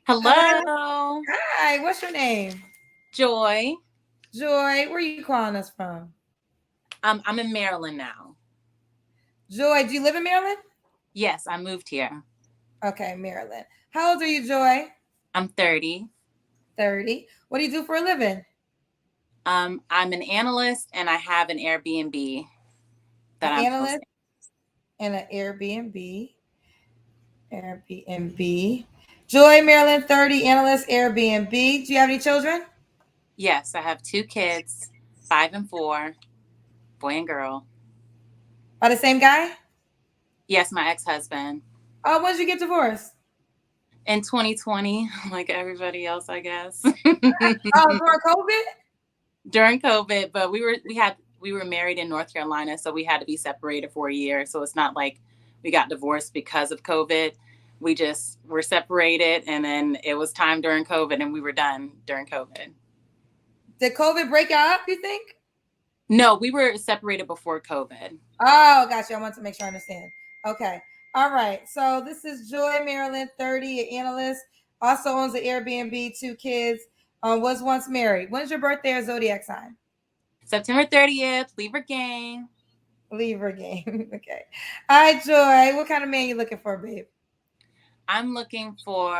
Hi, Hello, hi. What's your name? Joy. Joy. Where are you calling us from? I'm in Maryland now. Joy, do you live in Maryland? Yes, I moved here. Okay, Maryland. How old are you, Joy? I'm 30. 30. What do you do for a living? I'm an analyst and I have an Airbnb An that I'm analyst hosting. and an Airbnb. Airbnb. Joy, Maryland, 30, analyst, Airbnb. Do you have any children? Yes, I have two kids, 5 and 4, boy and girl. By the same guy? Yes, my ex-husband. Oh, when did you get divorced? In 2020, like everybody else, I guess. Oh, during COVID? During COVID, but we were married in North Carolina, so we had to be separated for a year. So it's not like we got divorced because of COVID. We just were separated, and then it was time during COVID, and we were done during COVID. Did COVID break you up, you think? No, we were separated before COVID. Oh, gotcha. I want to make sure I understand. Okay. All right. So this is Joy Maryland, 30, an analyst. Also owns an Airbnb, two kids. Was once married. When's your birthday or zodiac sign? September 30th, Libra gang. Libra game. Okay. All right, Joy. What kind of man you looking for, babe? I'm looking for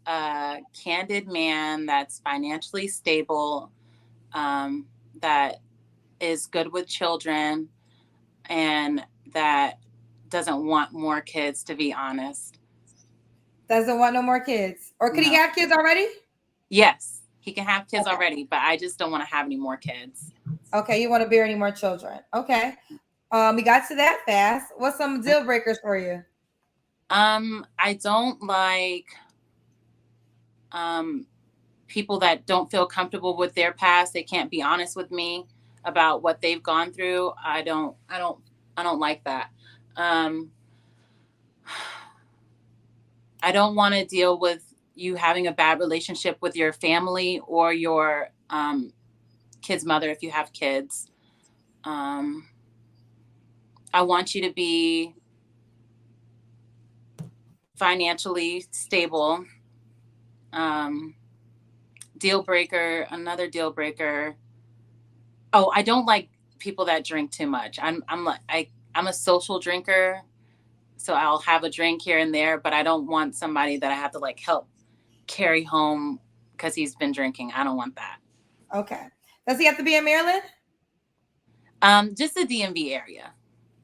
a candid man that's financially stable, that is good with children, and that doesn't want more kids, to be honest. Doesn't want no more kids. Or could he No. have kids already? Yes, he can have kids Okay. already, but I just don't want to have any more kids. Okay. You want to bear any more children? Okay. We got to that fast. What's some deal breakers for you? I don't like um people that don't feel comfortable with their past. They can't be honest with me about what they've gone through. I don't like that. Um I don't want to deal with you having a bad relationship with your family or your kid's mother if you have kids. Um, I want you to be financially stable. Um, Deal breaker, another deal breaker. Oh, I don't like people that drink too much. I'm a social drinker, so I'll have a drink here and there, but I don't want somebody that I have to like help carry home because he's been drinking. I don't want that. Okay. Does he have to be in Maryland? Just the DMV area.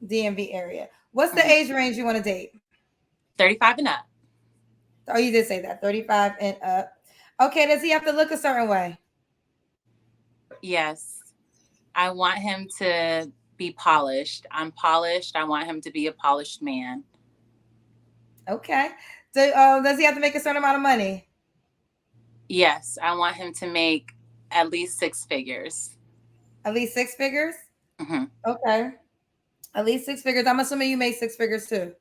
DMV area. What's the Hmm. age range you want to date? 35 and up. Oh, you did say that. 35 and up. Okay, does he have to look a certain way? Yes. I want him to be polished. I'm polished. I want him to be a polished man. Okay. Does he have to make a certain amount of money? Yes, I want him to make at least six figures. At least six figures? Hmm. Okay. At least six figures. I'm assuming you make six figures too.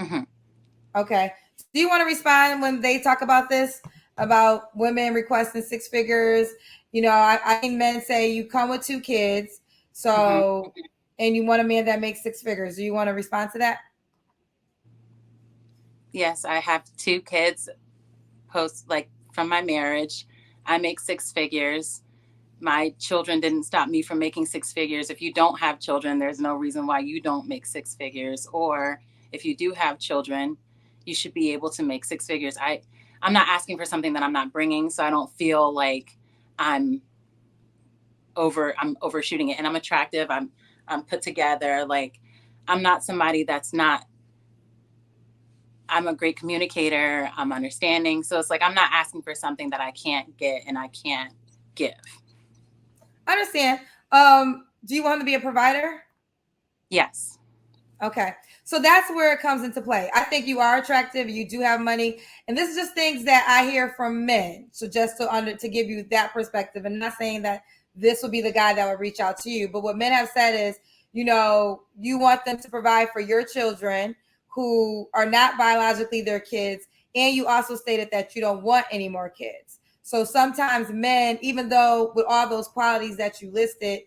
Hmm. Okay. Do you want to respond when they talk about this, about women requesting six figures? I think men say you come with two kids, Hmm. so, and you want a man that makes six figures. Do you want to respond to that? Yes, I have two kids post like from my marriage. I make six figures. My children didn't stop me from making six figures. If you don't have children, there's no reason why you don't make six figures. Or if you do have children, you should be able to make six figures. I'm not asking for something that I'm not bringing, so I don't feel like I'm I'm overshooting it. And I'm attractive. I'm put together. Like I'm not somebody that's not. I'm a great communicator. I'm understanding. So it's like I'm not asking for something that I can't get and I can't give. I understand. Do you want him to be a provider? Yes. Okay. So that's where it comes into play. I think you are attractive, you do have money, and this is just things that I hear from men. So just to give you that perspective, and not saying that this will be the guy that will reach out to you, but what men have said is, you want them to provide for your children who are not biologically their kids, and you also stated that you don't want any more kids. So sometimes men, even though with all those qualities that you listed,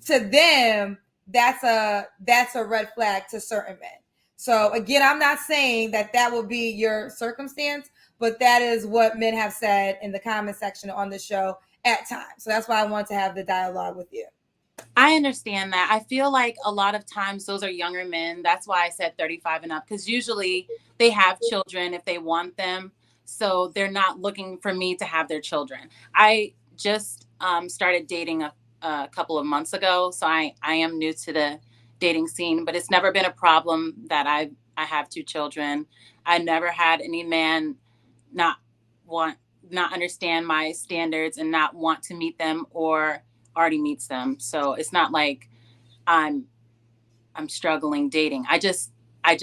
to them that's a red flag to certain men. So again, I'm not saying that that will be your circumstance, but that is what men have said in the comment section on the show at times. So that's why I want to have the dialogue with you. I understand that. I feel like a lot of times those are younger men. That's why I said 35 and up, because usually they have children if they want them. So they're not looking for me to have their children. I just started dating a couple of months ago. So I am new to the dating scene, but it's never been a problem that I have two children. I never had any man not want, not understand my standards and not want to meet them or already meets them. So it's not like I'm struggling dating. I just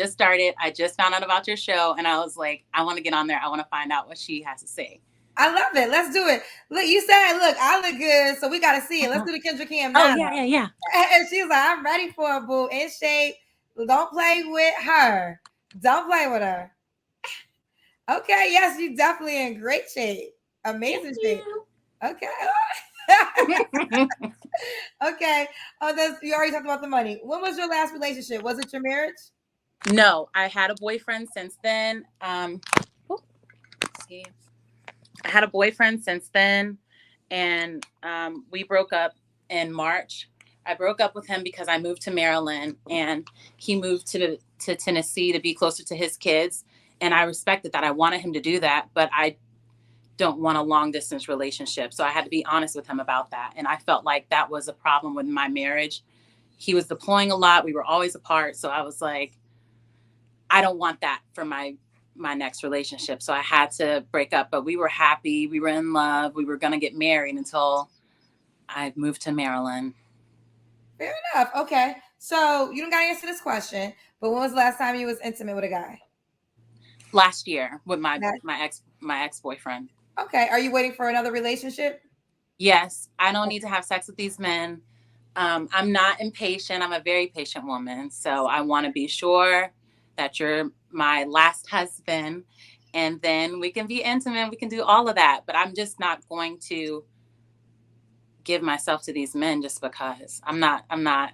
started. I just found out about your show and I was like, I want to get on there. I want to find out what she has to say. I love it. Let's do it. Look, you said, look, I look good, so we got to see it. Let's do the Kendra Cam now. Oh, yeah. And she's like, I'm ready for a boo, in shape. Don't play with her. Don't play with her. Okay, yes, you definitely in great shape. Amazing shape. Okay. Okay. Oh, you already talked about the money. When was your last relationship? Was it your marriage? No, I had a boyfriend since then. See. I had a boyfriend since then, and we broke up in March. I broke up with him because I moved to Maryland, and he moved to Tennessee to be closer to his kids. And I respected that. I wanted him to do that, but I don't want a long distance relationship. So I had to be honest with him about that. And I felt like that was a problem with my marriage. He was deploying a lot. We were always apart. So I was like, I don't want that for my next relationship. So I had to break up, but we were happy. We were in love. We were going to get married until I moved to Maryland. Fair enough. Okay. So you don't got to answer this question, but when was the last time you was intimate with a guy? Last year with my ex-boyfriend. Okay. Are you waiting for another relationship? Yes. I don't need to have sex with these men. I'm not impatient. I'm a very patient woman. So I want to be sure that you're my last husband, and then we can be intimate. We can do all of that, but I'm just not going to give myself to these men just because I'm not in the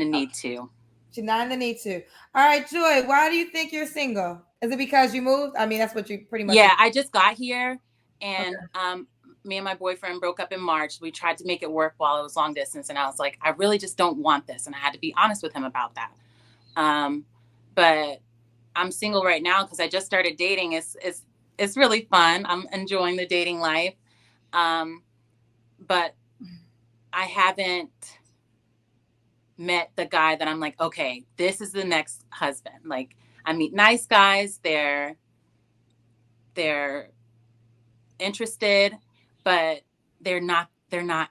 need to. She's not in the need to. All right, Joy, why do you think you're single? Is it because you moved? I mean, that's what you pretty much. Yeah, I just got here, and me and my boyfriend broke up in March. We tried to make it work while it was long distance, and I was like, I really just don't want this, and I had to be honest with him about that. But I'm single right now because I just started dating. It's really fun. I'm enjoying the dating life. But I haven't met the guy that I'm like, okay, this is the next husband. Like, I meet nice guys. They're interested, but they're not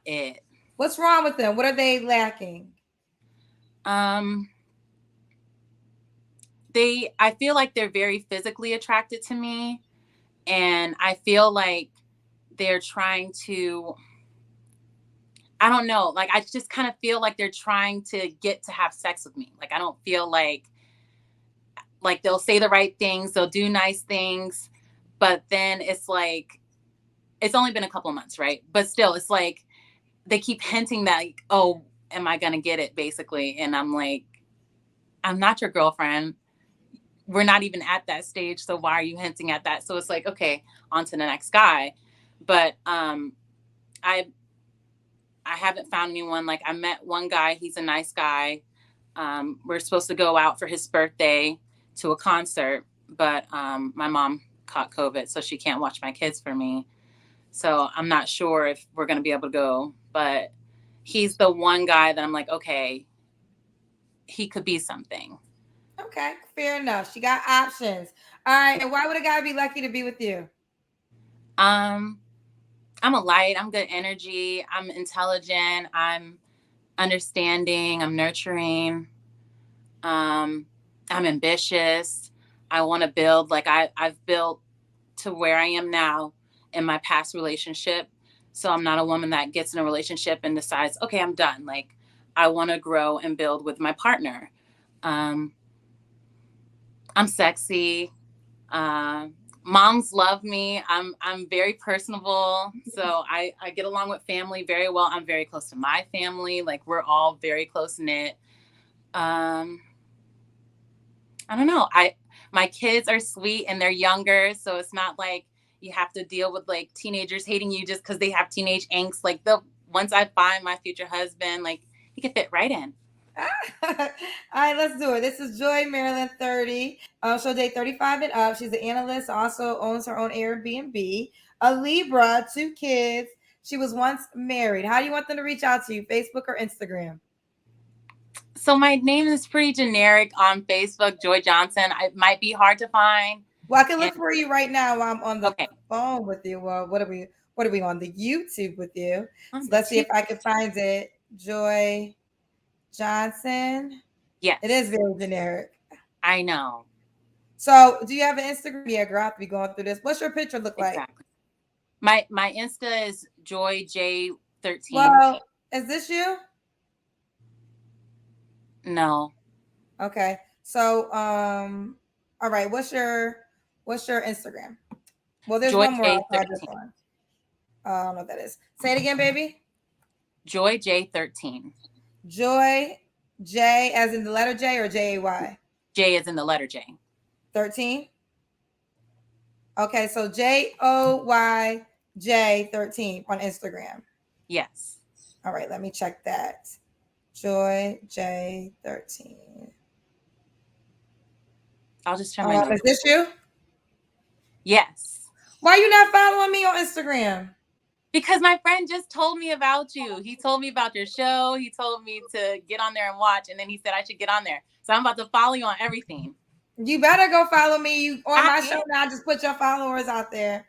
it. What's wrong with them? What are they lacking? I feel like they're very physically attracted to me, and I feel like they're trying to, I don't know, like I just kind of feel like they're trying to get to have sex with me. Like I don't feel like they'll say the right things, they'll do nice things, but then it's like it's only been a couple of months, right? But still, it's like they keep hinting that, like, oh, am I gonna get it, basically? And I'm like, I'm not your girlfriend. We're not even at that stage, so why are you hinting at that? So it's like, okay, on to the next guy. But I haven't found anyone. Like I met one guy, he's a nice guy. We're supposed to go out for his birthday to a concert, but my mom caught COVID, so she can't watch my kids for me. So I'm not sure if we're going to be able to go, but he's the one guy that I'm like, okay, he could be something. Okay, fair enough. She got options. All right, and why would a guy be lucky to be with you? I'm a light. I'm good energy. I'm intelligent. I'm understanding. I'm nurturing. I'm ambitious. I want to build. Like I've built to where I am now in my past relationship. So I'm not a woman that gets in a relationship and decides, okay, I'm done. Like I want to grow and build with my partner. I'm sexy. Moms love me. I'm very personable. So I get along with family very well. I'm very close to my family. Like we're all very close knit. I don't know. My kids are sweet and they're younger, so it's not like you have to deal with like teenagers hating you just because they have teenage angst. Like the once I find my future husband, like he could fit right in. All right, let's do it. This is Joy Maryland, 30. She'll date 35 and up. She's an analyst, also owns her own Airbnb. A Libra, 2 kids. She was once married. How do you want them to reach out to you? Facebook or Instagram? So my name is pretty generic on Facebook, Joy Johnson. It might be hard to find. Well, I can look And, for you right now while I'm on the okay. phone with you. Well, what are we on the YouTube with you? So On the let's see if I can find it. Joy Johnson. Yes. It is very generic. I know. So do you have an Instagram? Yeah, girl, I have to be going through this. What's your picture look like? Exactly. My Insta is Joy J13. Well, is this you? No. Okay. So all right, what's your Instagram? Well, there's Joy one more I'll try this J13. one. I don't know what that is. Say it again, baby. Joy J13. Joy J as in the letter J or Jay? J is in the letter J. 13. Okay, so JOYJ13 on Instagram. Yes. All right, let me check that. Joy J13. I'll just turn my notes. Is this you? Yes. Why are you not following me on Instagram? Because my friend just told me about you. He told me about your show. He told me to get on there and watch. And then he said I should get on there. So I'm about to follow you on everything. You better go follow me. You on my show now. Just put your followers out there.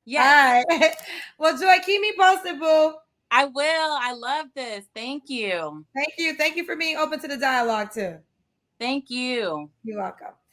Yes. All right. Well, Joy, keep me posted, boo. I will. I love this. Thank you. Thank you. Thank you for being open to the dialogue, too. Thank you. You're welcome.